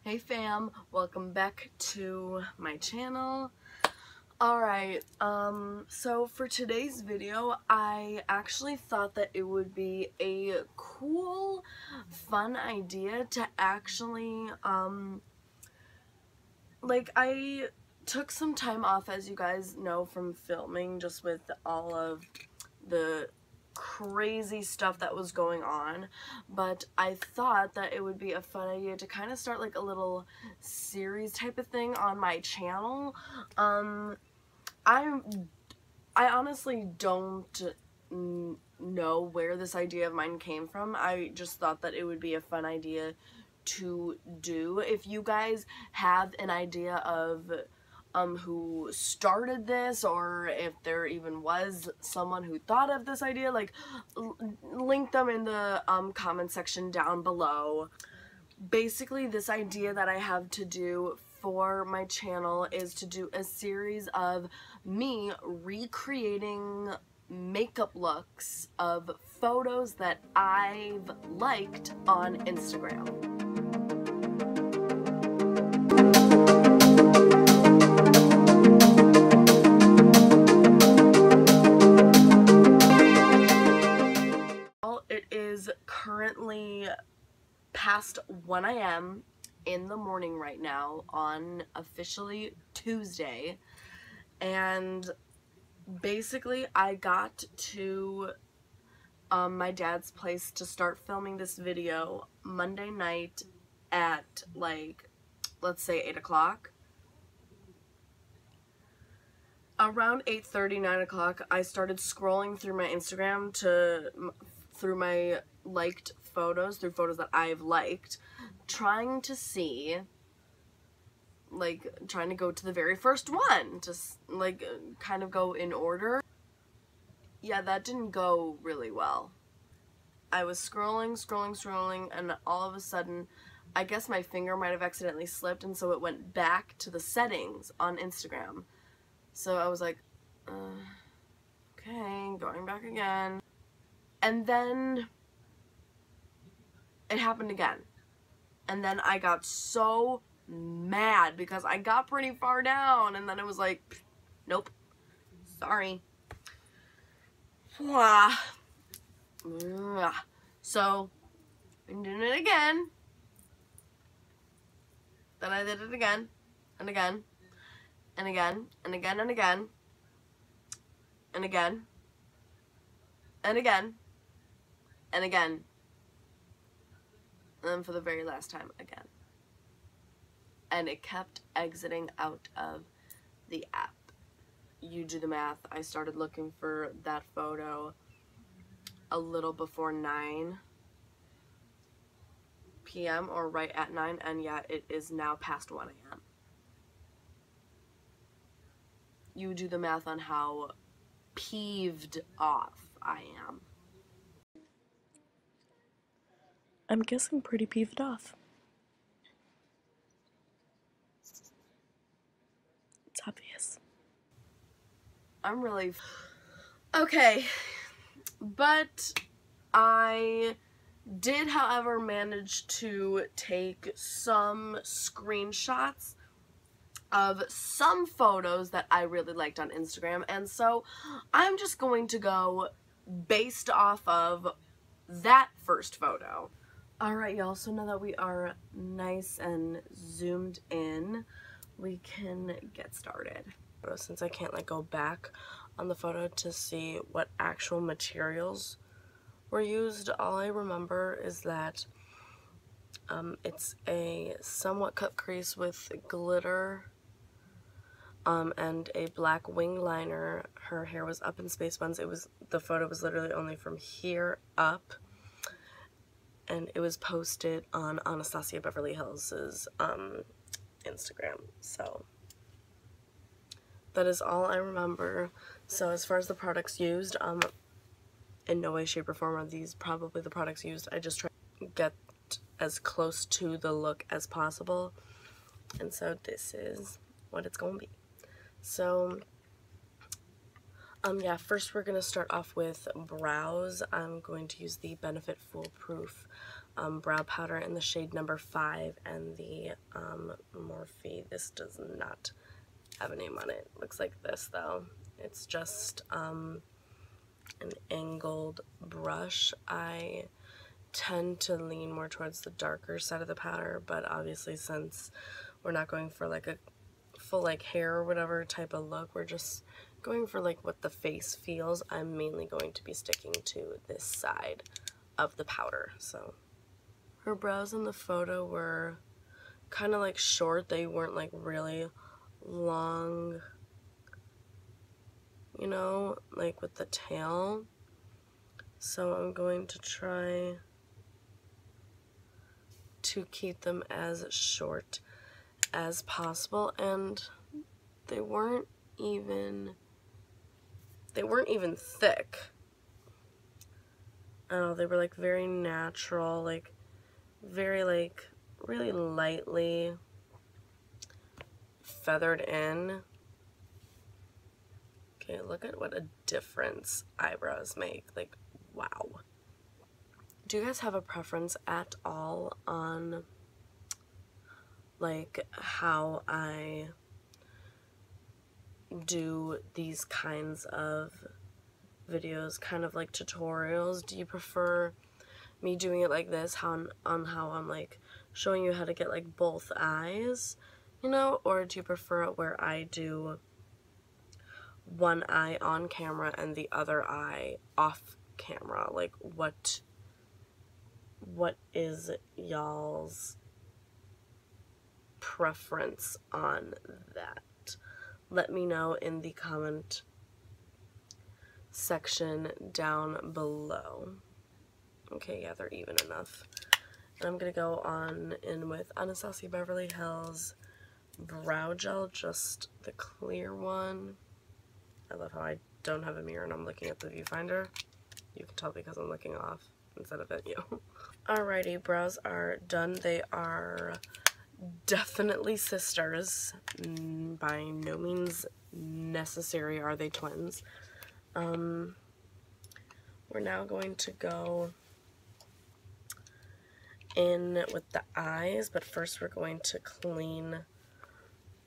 Hey fam, welcome back to my channel. Alright, so for today's video, I actually thought that it would be a cool, fun idea to actually, I took some time off, as you guys know, from filming, just with all of the crazy stuff that was going on, but I thought that it would be a fun idea to kind of start like a little series type of thing on my channel. I honestly don't know where this idea of mine came from. I just thought that it would be a fun idea to do. If you guys have an idea of who started this, or if there even was someone who thought of this idea, like link them in the comment section down below. Basically, this idea that I have to do for my channel is to do a series of me recreating makeup looks of photos that I've liked on Instagram. It is currently past 1 a.m. in the morning right now on officially Tuesday, and basically I got to my dad's place to start filming this video Monday night at, like, let's say 8 o'clock. Around 8:30, 9 o'clock, I started scrolling through my Instagram through my liked photos, through photos that I've liked, trying to see, like, trying to go to the very first one, just, like, kind of go in order. Yeah, that didn't go really well. I was scrolling, and all of a sudden, I guess my finger might have accidentally slipped, and so it went back to the settings on Instagram. So I was like, okay, going back again. And then it happened again. And then I got so mad because I got pretty far down, and then it was like, nope, sorry. So I'm doing it again. Then I did it again, and again, and again, and again, and again, and again, and again, and again, and then for the very last time, again. And it kept exiting out of the app. You do the math. I started looking for that photo a little before 9 p.m. or right at 9, and yeah, it is now past 1 a.m. You do the math on how peeved off I am. I'm guessing pretty peeved off. It's obvious. I'm really... Okay, but I did, however, manage to take some screenshots of some photos that I really liked on Instagram, and so I'm just going to go based off of that first photo. Alright, y'all, so now that we are nice and zoomed in, we can get started. Since I can't, like, go back on the photo to see what actual materials were used, all I remember is that it's a somewhat cut crease with glitter and a black wing liner. Her hair was up in space buns. The photo was literally only from here up, and it was posted on Anastasia Beverly Hills' Instagram. So that is all I remember. So as far as the products used, in no way, shape, or form are these probably the products used. I just try to get as close to the look as possible, and so this is what it's gonna be. So yeah, first we're gonna start off with brows. I'm going to use the Benefit Foolproof brow powder in the shade number 5, and the Morphe. This does not have a name on it. Looks like this though. It's just an angled brush. I tend to lean more towards the darker side of the powder, but obviously since we're not going for like a full like hair or whatever type of look, we're just going for like what the face feels. I'm mainly going to be sticking to this side of the powder. So her brows in the photo were kind of like short. They weren't like really long, you know, like with the tail. So I'm going to try to keep them as short as possible, and they weren't even thick. Oh, they were like very natural, like very like really lightly feathered in. Okay, look at what a difference eyebrows make. Like, wow. Do you guys have a preference at all on like how I do these kinds of videos, kind of like tutorials? Do you prefer me doing it like this, on how I'm like showing you how to get like both eyes, you know, or do you prefer it where I do one eye on camera and the other eye off camera? Like, what is y'all's preference on that? Let me know in the comment section down below. Okay, yeah, they're even enough. And I'm gonna go on in with Anastasia Beverly Hills brow gel, just the clear one. I love how I don't have a mirror and I'm looking at the viewfinder. You can tell because I'm looking off instead of at you. Alrighty, brows are done. They are definitely sisters. By no means necessary are they twins. We're now going to go in with the eyes, but first we're going to clean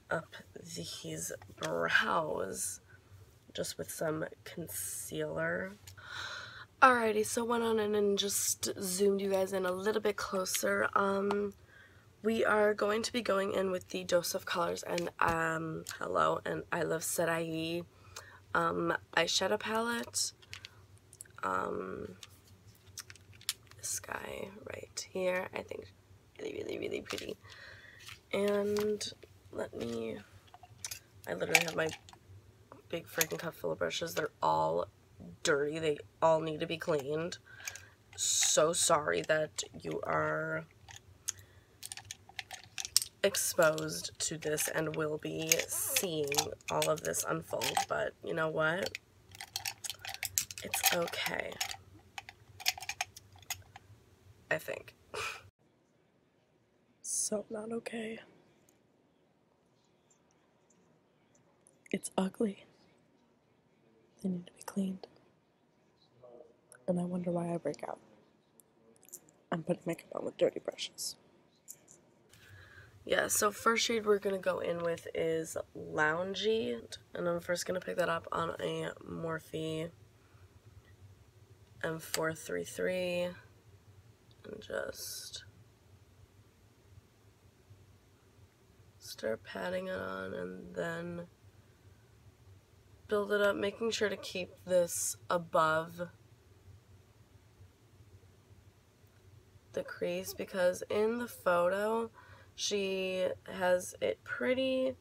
up these brows just with some concealer. Alrighty, so went on in and just zoomed you guys in a little bit closer. We are going to be going in with the Dose of Colors and Hello and I Love Sarai eyeshadow palette. This guy right here, I think really pretty. And I literally have my big freaking cup full of brushes. They're all dirty. They all need to be cleaned. So sorry that you are exposed to this and will be seeing all of this unfold, but you know what? It's okay. I think. So not okay. It's ugly. They need to be cleaned. And I wonder why I break out. I'm putting makeup on with dirty brushes. Yeah, so first shade we're going to go in with is Loungy. And I'm first going to pick that up on a Morphe M433. And just start patting it on and then build it up, making sure to keep this above the crease, because in the photo she has it pretty,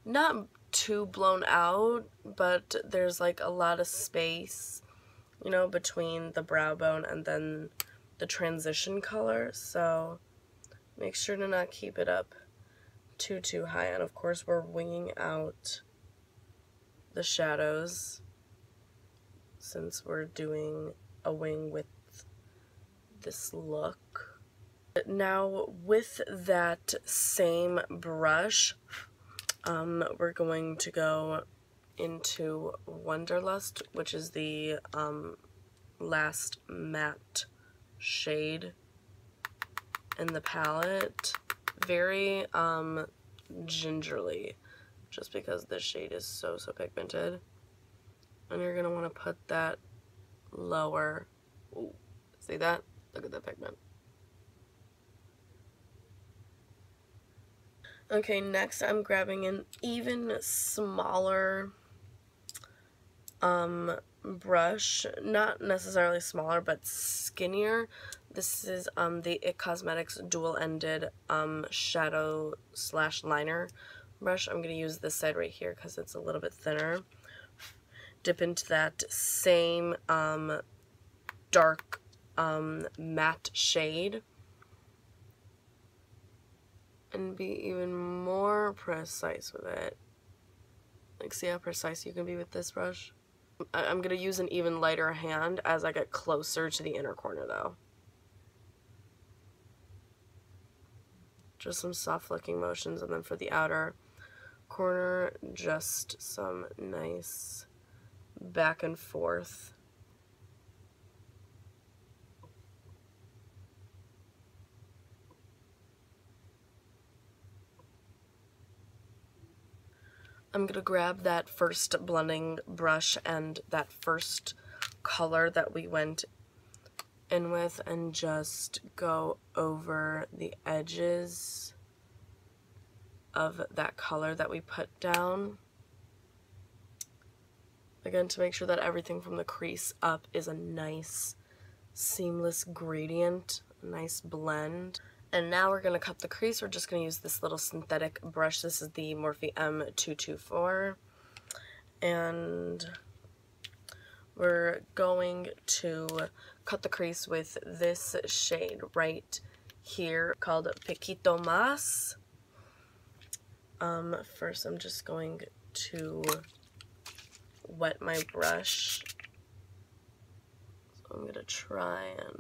not too blown out, but there's like a lot of space, you know, between the brow bone and then the transition color, so make sure to not keep it up too high. And of course we're winging out the shadows since we're doing a wing with this look. Now with that same brush, we're going to go into Wonderlust, which is the last matte shade in the palette. Very gingerly, just because this shade is so pigmented. And you're gonna want to put that lower. Ooh, see that? Look at that pigment. Okay, next I'm grabbing an even smaller brush, not necessarily smaller, but skinnier. This is the IT Cosmetics dual-ended shadow / liner brush. I'm going to use this side right here because it's a little bit thinner. Dip into that same dark matte shade and be even more precise with it. Like, see how precise you can be with this brush? I'm going to use an even lighter hand as I get closer to the inner corner though. Just some soft flicking motions, and then for the outer corner, just some nice back and forth. I'm gonna grab that first blending brush and that first color that we went in with and just go over the edges of that color that we put down. Again, to make sure that everything from the crease up is a nice seamless gradient, a nice blend. And now we're going to cut the crease. We're just going to use this little synthetic brush. This is the Morphe M224. And we're going to cut the crease with this shade right here called Poquito Más. First I'm just going to wet my brush. So I'm going to try and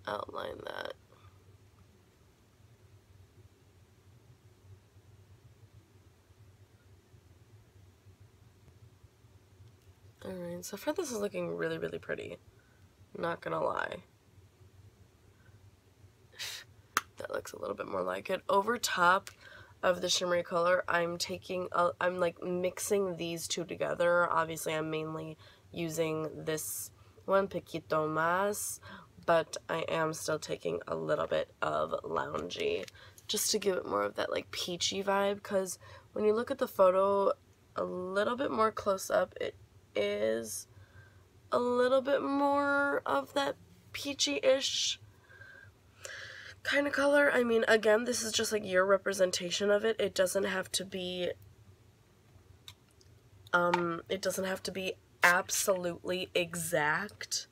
outline that. Alright, so far this is looking really, really pretty. Not gonna lie. That looks a little bit more like it. Over top of the shimmery color, I'm like mixing these two together. Obviously, I'm mainly using this one, Poquito Más, but I am still taking a little bit of Loungy just to give it more of that like peachy vibe, because when you look at the photo a little bit more close up, it is a little bit more of that peachy-ish kind of color. I mean, again, this is just like your representation of it. It doesn't have to be absolutely exact.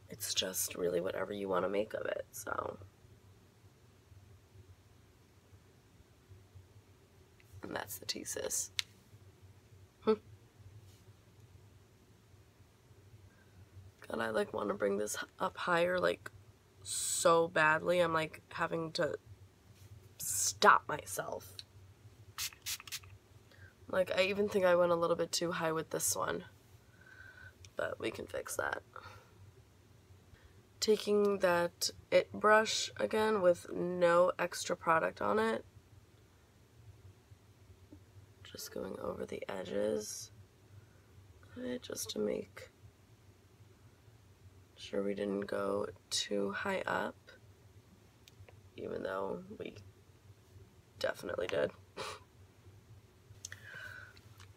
It's just really whatever you want to make of it. So, and that's the tea, sis. God, I like want to bring this up higher like so badly. I'm like having to stop myself. Like, I even think I went a little bit too high with this one, but we can fix that. Taking that IT brush again with no extra product on it, just going over the edges of it just to make sure we didn't go too high up, even though we definitely did.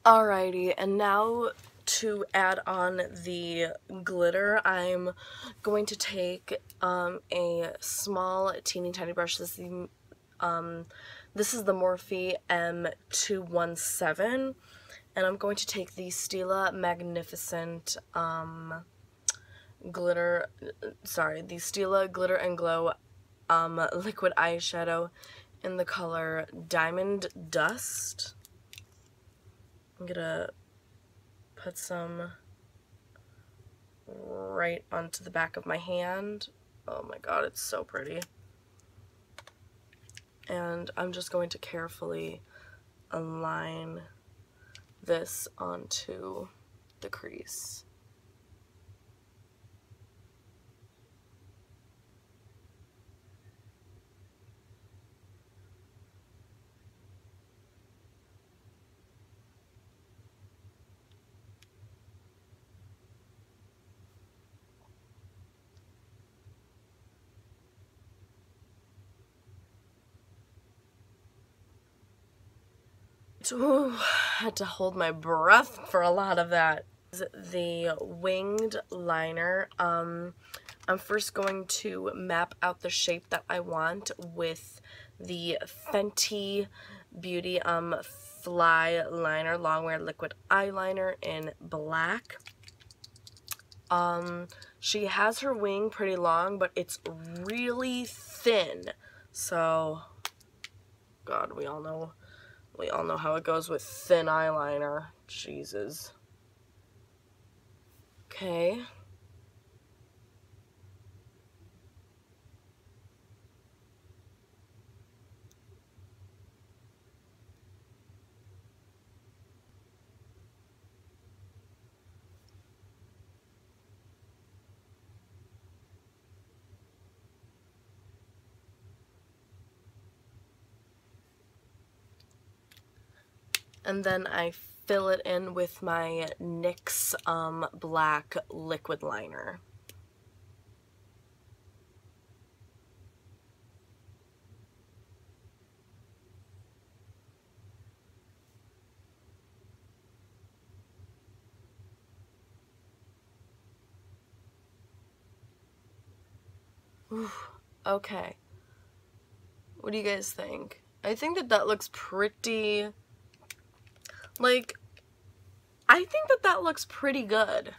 Alrighty, and now to add on the glitter, I'm going to take a small teeny tiny brush. This is the Morphe M217, and I'm going to take the Stila Magnificent glitter, the Stila Glitter and Glow liquid eyeshadow in the color Diamond Dust. I'm gonna put some right onto the back of my hand. Oh my god, it's so pretty. And I'm just going to carefully align this onto the crease. Ooh, had to hold my breath for a lot of that. The winged liner. I'm first going to map out the shape that I want with the Fenty Beauty Fly Liner, Longwear Liquid Eyeliner in black. She has her wing pretty long, but it's really thin. So, God, we all know how it goes with thin eyeliner. Jesus. Okay. And then I fill it in with my NYX black liquid liner. Okay. What do you guys think? I think that looks pretty, like, I think that looks pretty good.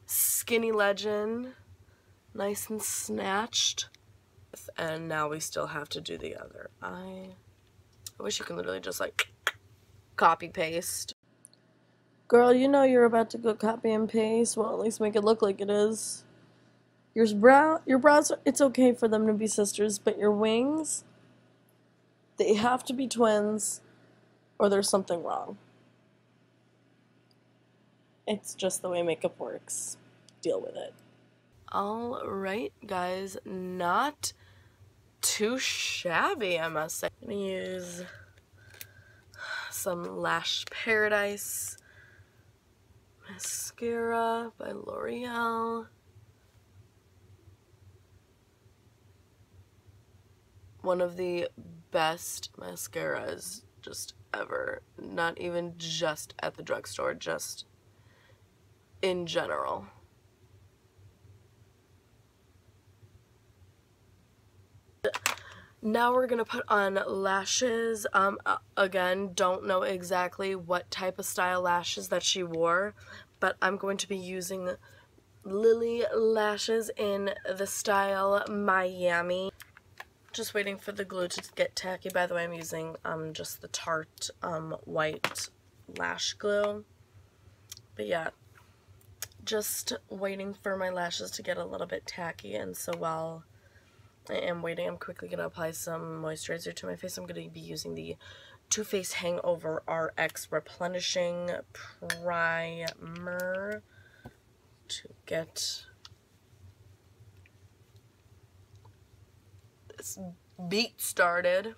Skinny Legend, nice and snatched. And now we still have to do the other eye. I wish you could literally just, like, copy paste. Girl, you know you're about to go copy and paste. Well, at least make it look like it is. Your brows, it's okay for them to be sisters, but your wings, they have to be twins, or there's something wrong. It's just the way makeup works. Deal with it. Alright, guys, not too shabby, I must say. I'm gonna use some Lash Paradise mascara by L'Oreal. One of the best mascaras just ever. Not even just at the drugstore, just in general. Now we're gonna put on lashes. Again, don't know exactly what type of style lashes that she wore, but I'm going to be using Lily lashes in the style Miami. Just waiting for the glue to get tacky. By the way, I'm using just the Tarte white lash glue. But yeah, just waiting for my lashes to get a little bit tacky, and so while I am waiting, I'm quickly going to apply some moisturizer to my face. I'm going to be using the Too Faced Hangover RX Replenishing Primer to get this beat started.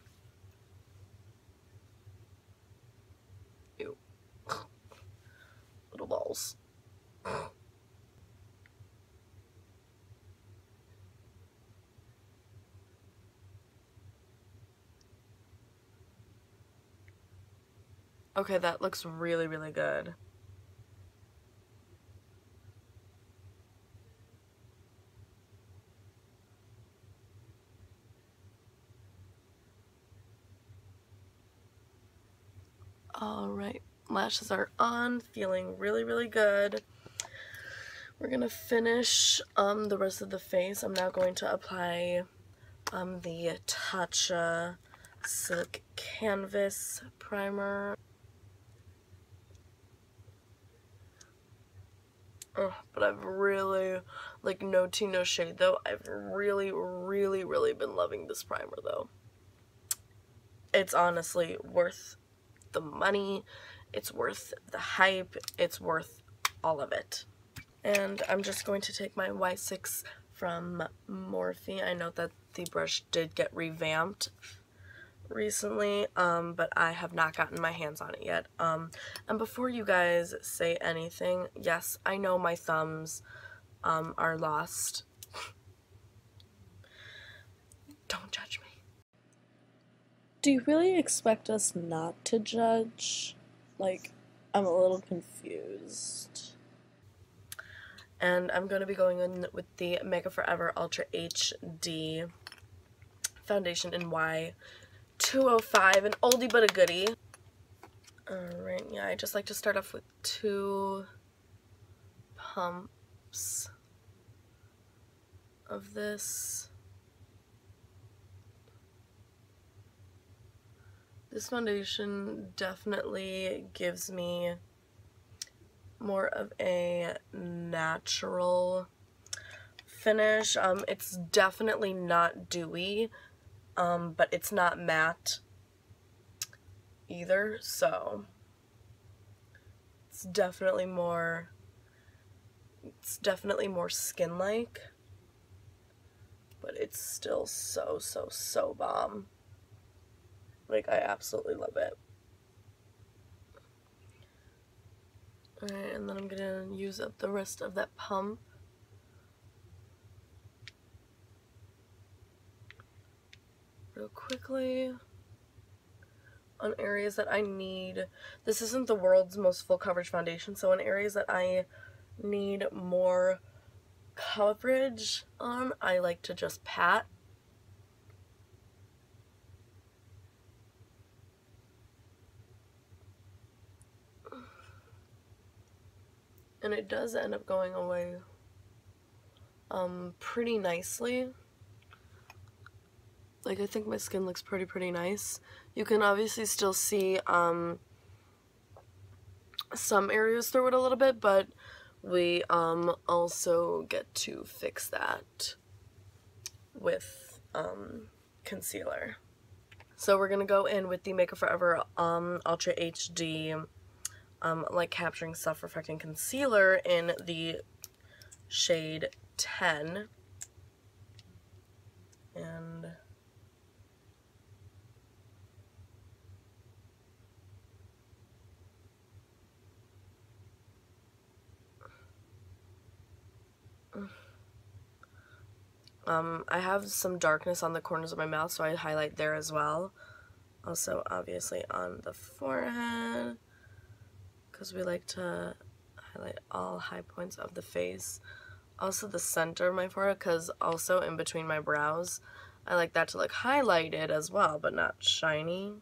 Ew. Little balls. Okay, that looks really, really good. Alright, lashes are on, feeling really, really good. We're gonna finish the rest of the face. I'm now going to apply the Tatcha Silk Canvas Primer. But I've really, like, no tea, no shade though, I've really, really, really been loving this primer though. It's honestly worth the money. It's worth the hype. It's worth all of it. And I'm just going to take my Y6 from Morphe. I know that the brush did get revamped recently, but I have not gotten my hands on it yet. And before you guys say anything, yes, I know my thumbs are lost. Don't judge me. Do you really expect us not to judge? Like, I'm a little confused. And I'm going to be going in with the Makeup Forever Ultra HD foundation in Y205, an oldie but a goodie. Alright, yeah, I just like to start off with 2 pumps of this. This foundation definitely gives me more of a natural finish. It's definitely not dewy, but it's not matte either, so it's definitely more skin-like, but it's still so bomb. Like, I absolutely love it. Alright, and then I'm gonna use up the rest of that pump. Real quickly on areas that I need. This isn't the world's most full coverage foundation, so in areas that I need more coverage on, I like to just pat. And it does end up going away pretty nicely. Like, I think my skin looks pretty nice. You can obviously still see some areas through it a little bit, but we also get to fix that with concealer. So we're gonna go in with the Makeup Forever Ultra HD Light Capturing Self-Reflecting Concealer in the shade 10. And I have some darkness on the corners of my mouth, so I highlight there as well. Also, obviously, on the forehead, because we like to highlight all high points of the face. Also the center of my forehead, because also in between my brows, I like that to look highlighted as well, but not shiny.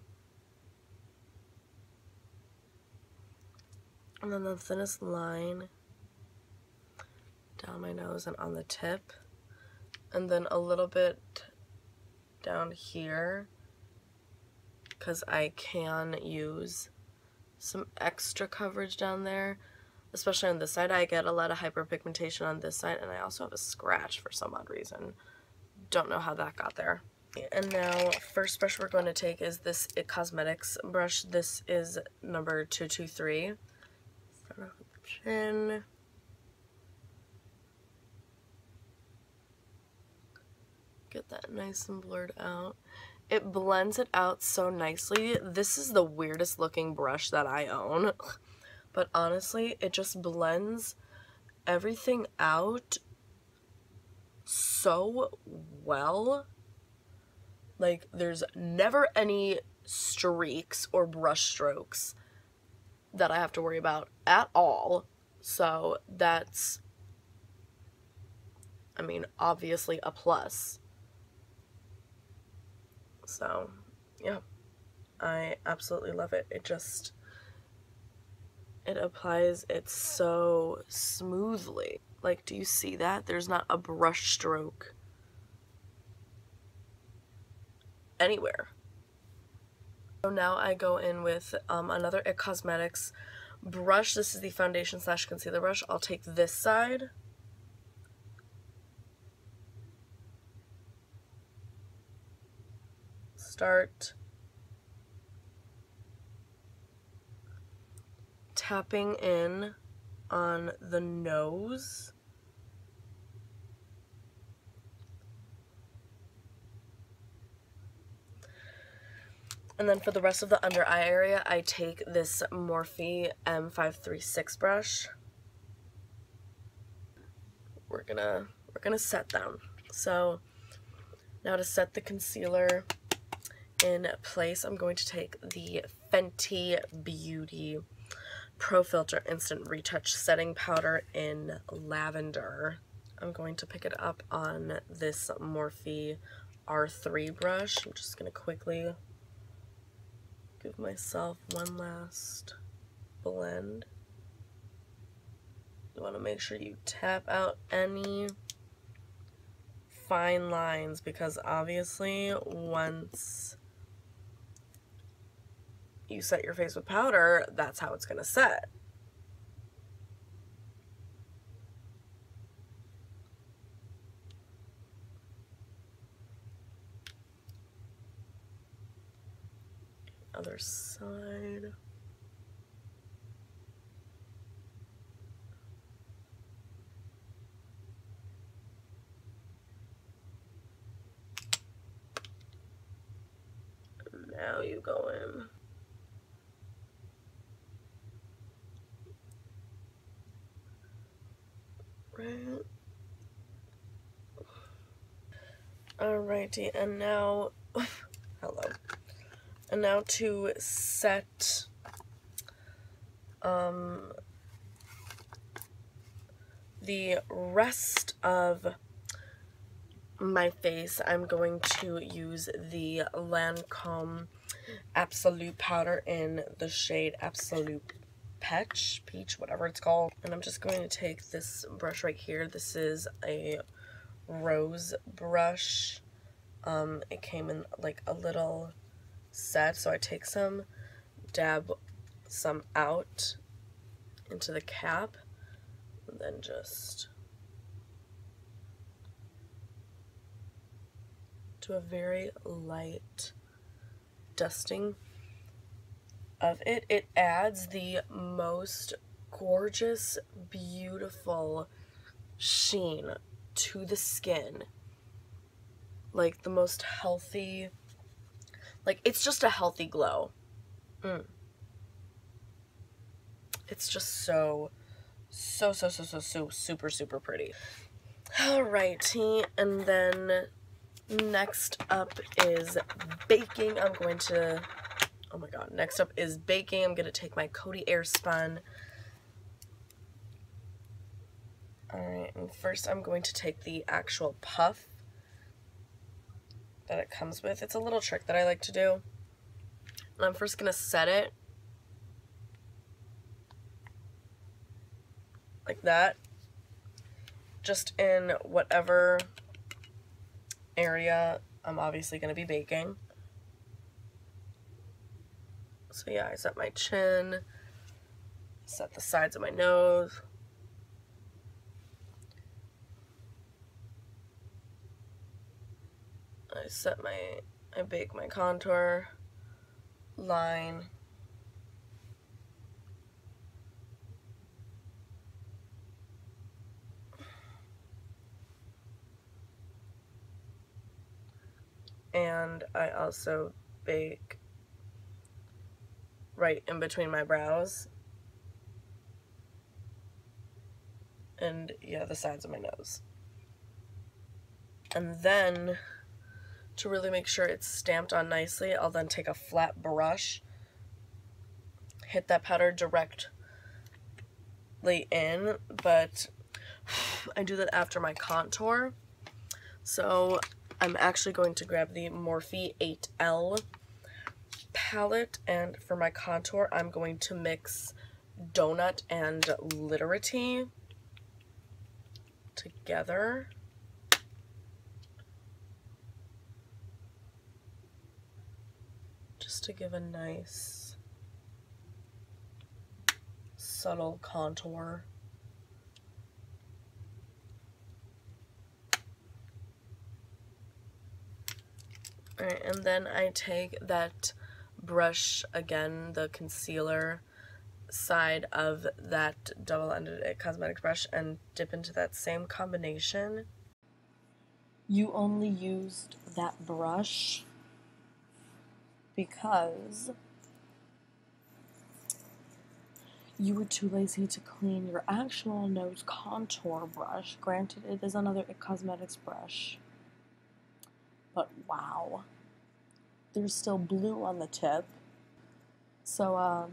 And then the thinnest line down my nose and on the tip. And then a little bit down here, because I can use some extra coverage down there, especially on this side. I get a lot of hyperpigmentation on this side, and I also have a scratch for some odd reason. Don't know how that got there. And now, first brush we're going to take is this IT Cosmetics brush. This is number 223. Start off with the chin. Get that nice and blurred out. It blends it out so nicely. This is the weirdest looking brush that I own, but honestly, it just blends everything out so well. Like, there's never any streaks or brush strokes that I have to worry about at all. So that's, I mean, obviously a plus. So, yeah, I absolutely love it. It applies it so smoothly. Like, do you see that? There's not a brush stroke anywhere. So now I go in with another IT Cosmetics brush. This is the foundation / concealer brush. I'll take this side. Start tapping in on the nose. And then for the rest of the under eye area, I take this Morphe M536 brush. We're gonna set them. So now to set the concealer in place, I'm going to take the Fenty Beauty Pro Filter Instant Retouch Setting Powder in Lavender. I'm going to pick it up on this Morphe R3 brush. I'm just gonna quickly give myself one last blend. You want to make sure you tap out any fine lines, because obviously once you set your face with powder, that's how it's going to set. Other side. Now you go in. Right. Alrighty, and now, hello. And now to set the rest of my face, I'm going to use the Lancome Absolute powder in the shade Absolute Peach, whatever it's called. And I'm just going to take this brush right here. This is a rose brush. It came in like a little set, so I take some, dab some out into the cap, and then just do a very light dusting of it. It adds the most gorgeous, beautiful sheen to the skin. Like the most healthy, like it's just a healthy glow. It's just so super pretty. Alrighty, and then next up is baking. Oh my god, next up is baking. I'm gonna take my Coty Airspun. Alright, and first I'm going to take the actual puff that it comes with. It's a little trick that I like to do. And I'm first gonna set it like that, just in whatever area I'm obviously gonna be baking. So yeah, I set my chin, set the sides of my nose. I bake my contour line. And I also bake right in between my brows. And yeah, the sides of my nose. And then, to really make sure it's stamped on nicely, I'll then take a flat brush, hit that powder directly in, but I do that after my contour. So I'm actually going to grab the Morphe 8L palette, and for my contour, I'm going to mix Donut and Literity together. Just to give a nice subtle contour. Alright, and then I take that brush again, the concealer side of that double-ended It Cosmetics brush and dip into that same combination. You only used that brush because you were too lazy to clean your actual nose contour brush. Granted, it is another It Cosmetics brush, but wow, there's still blue on the tip. So,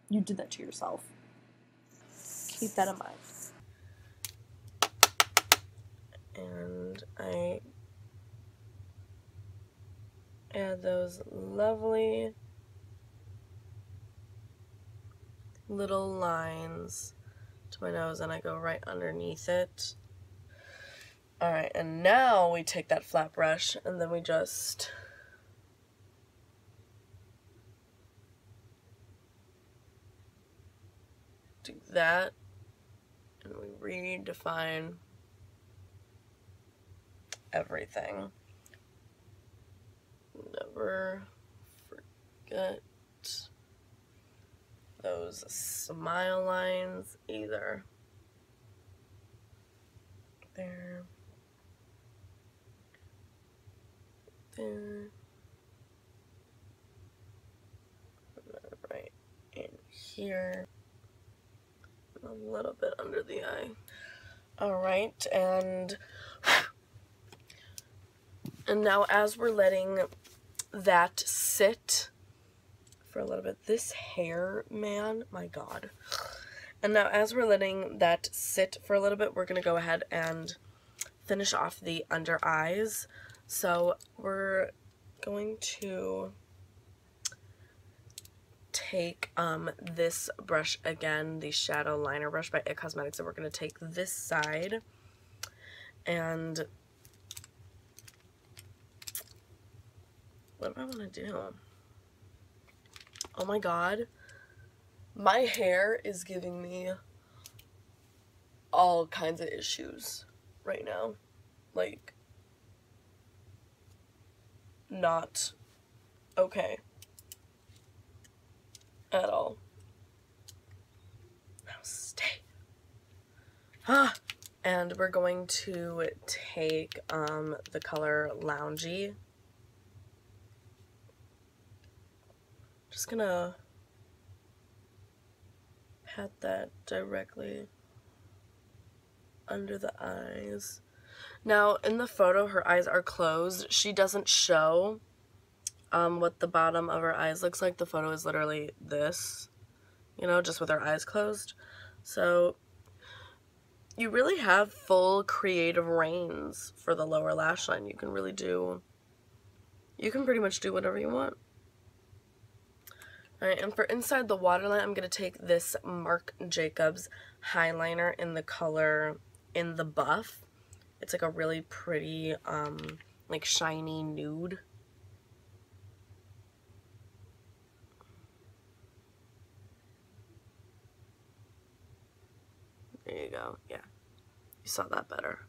you did that to yourself. Keep that in mind. And I add those lovely little lines to my nose, and I go right underneath it. Alright, and now we take that flat brush and then we just do that, and we redefine everything. Never forget those smile lines either. There. There. And then right in here. A little bit under the eye. Alright, and now as we're letting that sit for a little bit, this hair, man, my god. And now as we're letting that sit for a little bit, we're going to go ahead and finish off the under eyes. So we're going to take this brush again, the shadow liner brush by It Cosmetics, and we're going to take this side and what do I want to do? Oh my god, my hair is giving me all kinds of issues right now. Like, not okay at all. Now stay. And we're going to take the color Loungy. Just gonna pat that directly under the eyes. Now, in the photo, her eyes are closed. She doesn't show what the bottom of her eyes looks like. The photo is literally this, you know, just with her eyes closed. So you really have full creative reins for the lower lash line. You can really do, you can pretty much do whatever you want. Alright, and for inside the waterline, I'm going to take this Marc Jacobs highliner in the color In the Buff. It's like a really pretty, like shiny nude. There you go. Yeah. You saw that better.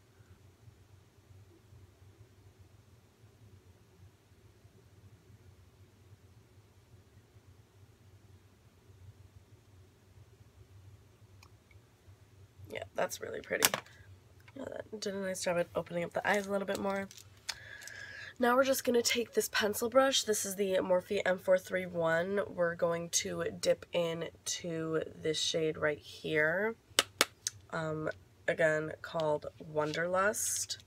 Yeah, that's really pretty. Yeah, that did a nice job at opening up the eyes a little bit more. Now we're just going to take this pencil brush. This is the Morphe M431. We're going to dip into this shade right here. Again, called Wonderlust.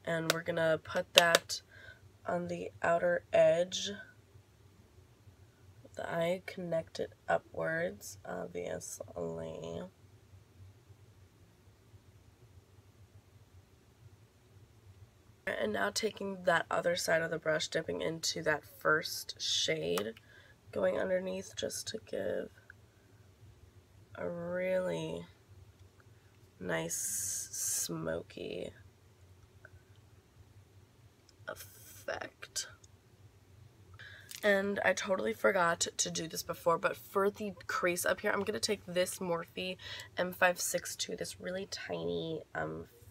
And we're going to put that on the outer edge of the eye, connect it upwards, obviously. And now taking that other side of the brush, dipping into that first shade, going underneath just to give a really nice smoky effect. And I totally forgot to do this before, but for the crease up here, I'm going to take this Morphe M562, this really tiny,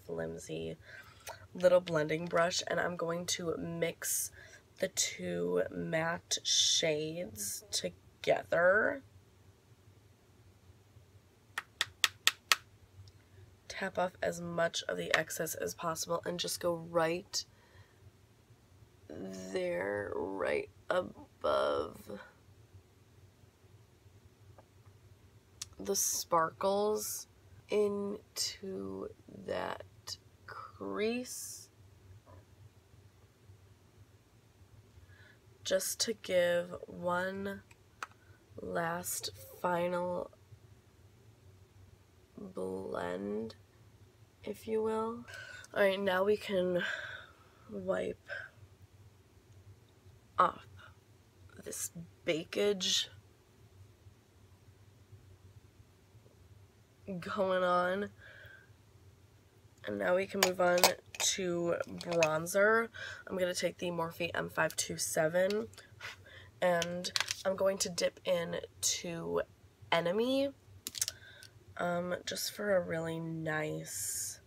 flimsy little blending brush, and I'm going to mix the two matte shades together. tap off as much of the excess as possible and just go right there, right above the sparkles into that crease, just to give one last final blend, if you will. Alright, now we can wipe off this bakage going on. And now we can move on to bronzer. I'm going to take the Morphe M527 and I'm going to dip into Enemy just for a really nice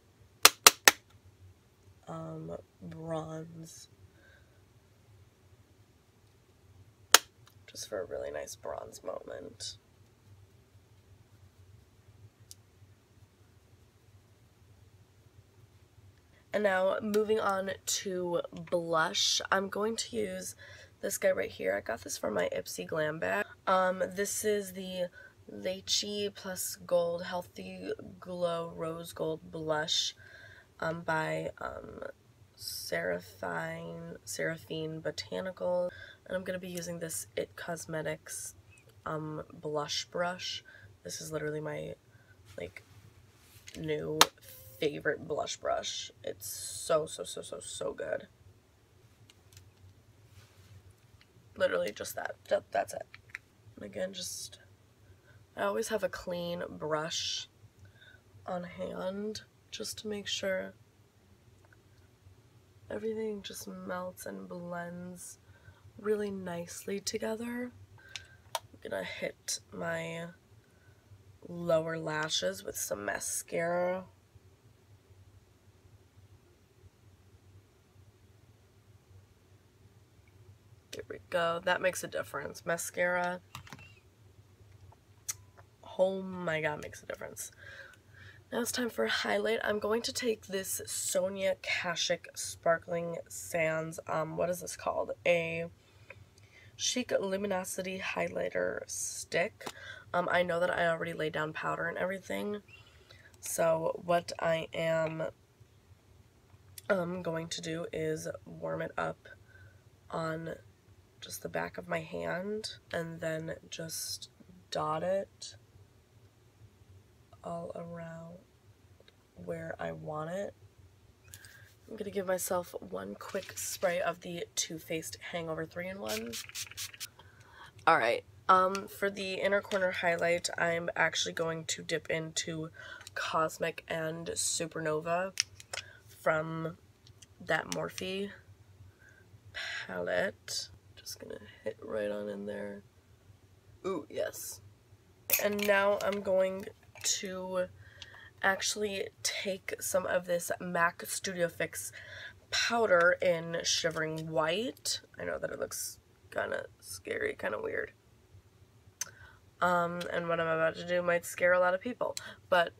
bronze. Just for a really nice bronze moment. And now moving on to blush, I'm going to use this guy right here. I got this from my Ipsy Glam bag. This is the Lychee Plus Gold Healthy Glow Rose Gold Blush by Seraphine Botanical. And I'm going to be using this It Cosmetics blush brush. This is literally my, like, new favorite blush brush. It's so good. Literally just that's it. And again, just I always have a clean brush on hand just to make sure everything just melts and blends really nicely together. I'm gonna hit my lower lashes with some mascara. There we go. That makes a difference. Mascara, oh my god, makes a difference. Now it's time for a highlight. I'm going to take this Sonia Kashuk Sparkling Sands, what is this called? A Chic Luminosity Highlighter Stick. I know that I already laid down powder and everything, so what I am going to do is warm it up on just the back of my hand and then just dot it all around where I want it. I'm gonna give myself one quick spray of the Too Faced Hangover 3-in-1. Alright, for the inner corner highlight, I'm actually going to dip into Cosmic and Supernova from that Morphe palette. Just gonna hit right on in there. Ooh, yes. And now I'm going to actually take some of this MAC Studio Fix powder in Shivering White. I know that it looks kind of scary, kind of weird. And what I'm about to do might scare a lot of people. But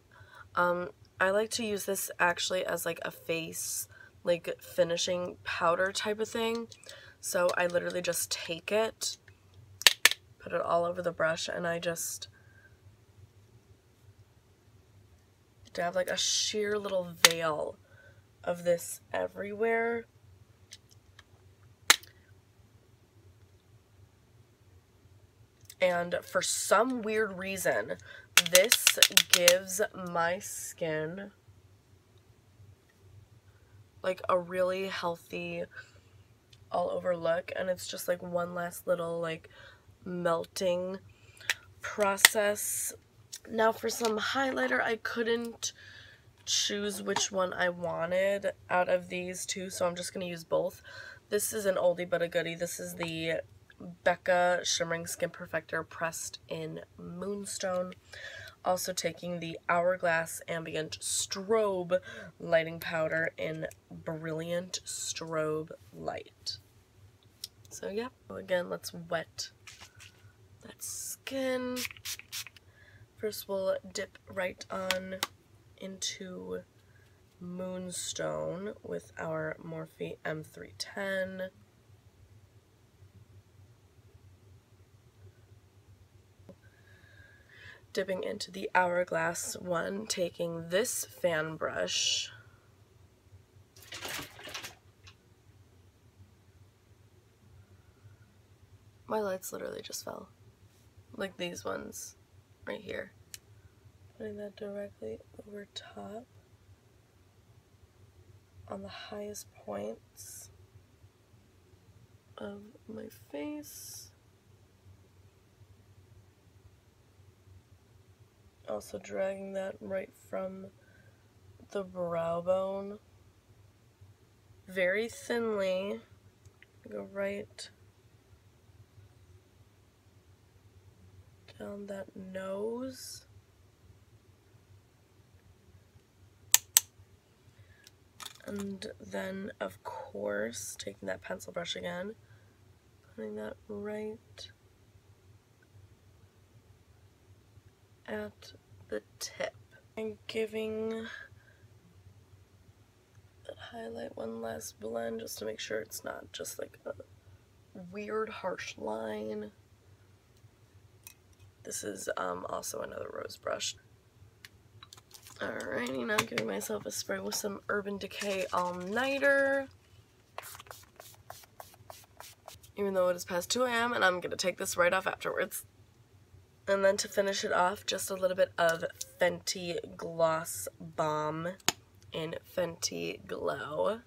I like to use this actually as like a face, like finishing powder type of thing. So I literally just take it, put it all over the brush, and I just have like a sheer little veil of this everywhere. And for some weird reason, this gives my skin like a really healthy all over look, and it's just like one last little like melting process. Now for some highlighter, I couldn't choose which one I wanted out of these two, so I'm just going to use both. This is an oldie but a goodie. This is the Becca Shimmering Skin Perfector pressed in Moonstone. Also taking the Hourglass Ambient Strobe Lighting Powder in Brilliant Strobe Light. So yeah, again, let's wet that skin. First we'll dip right on into Moonstone with our Morphe M310. Dipping into the Hourglass one, taking this fan brush. My lights literally just fell. Like these ones right here. Putting that directly over top on the highest points of my face. Also dragging that right from the brow bone. Very thinly. Go right down that nose. And then, of course, taking that pencil brush again, putting that right at the tip. And giving that highlight one last blend just to make sure it's not just like a weird harsh line. This is also another rose brush. Alrighty, now giving myself a spray with some Urban Decay All-Nighter. Even though it is past 2 AM and I'm going to take this right off afterwards. And then to finish it off, just a little bit of Fenty Gloss Bomb in Fenty Glow.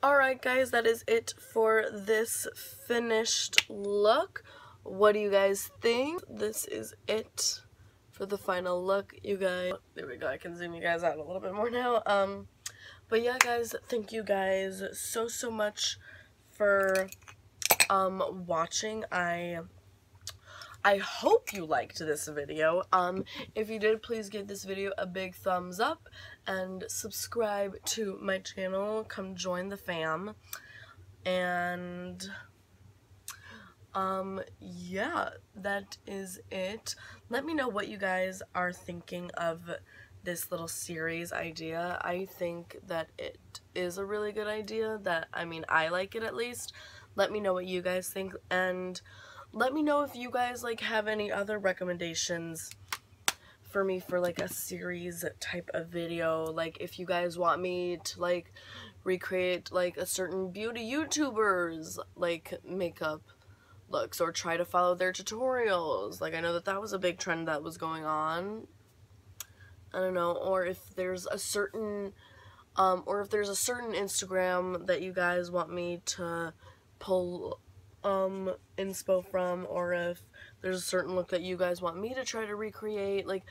Alright guys, that is it for this finished look. What do you guys think? This is it for the final look, you guys. There we go, I can zoom you guys out a little bit more now. But yeah guys, thank you guys so much for watching. I hope you liked this video. If you did, please give this video a big thumbs up and subscribe to my channel. Come join the fam. And yeah, that is it. Let me know what you guys are thinking of this little series idea. I think that it is a really good idea. I mean, I like it at least. Let me know what you guys think, and let me know if you guys like have any other recommendations for me for like a series type of video. Like if you guys want me to like recreate like a certain beauty YouTubers like makeup looks, or try to follow their tutorials. Like I know that was a big trend that was going on. I don't know, or if there's a certain Instagram that you guys want me to pull inspo from, or if there's a certain look that you guys want me to try to recreate, like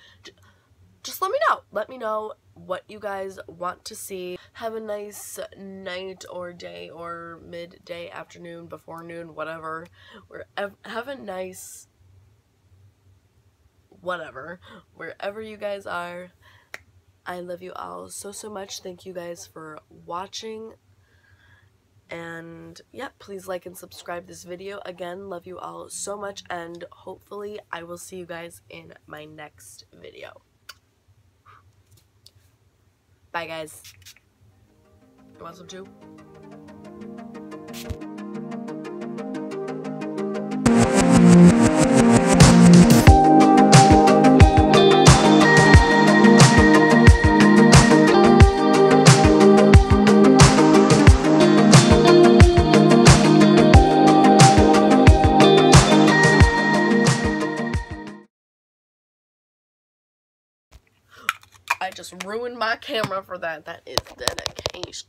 just let me know. Let me know what you guys want to see. Have a nice night or day or midday, afternoon, before noon, whatever. Have a nice whatever wherever you guys are. I love you all so much. Thank you guys for watching. And yeah, please like and subscribe this video. Again, love you all so much, and hopefully I will see you guys in my next video. Bye guys. You want some too? I just ruined my camera for that. That is dedication.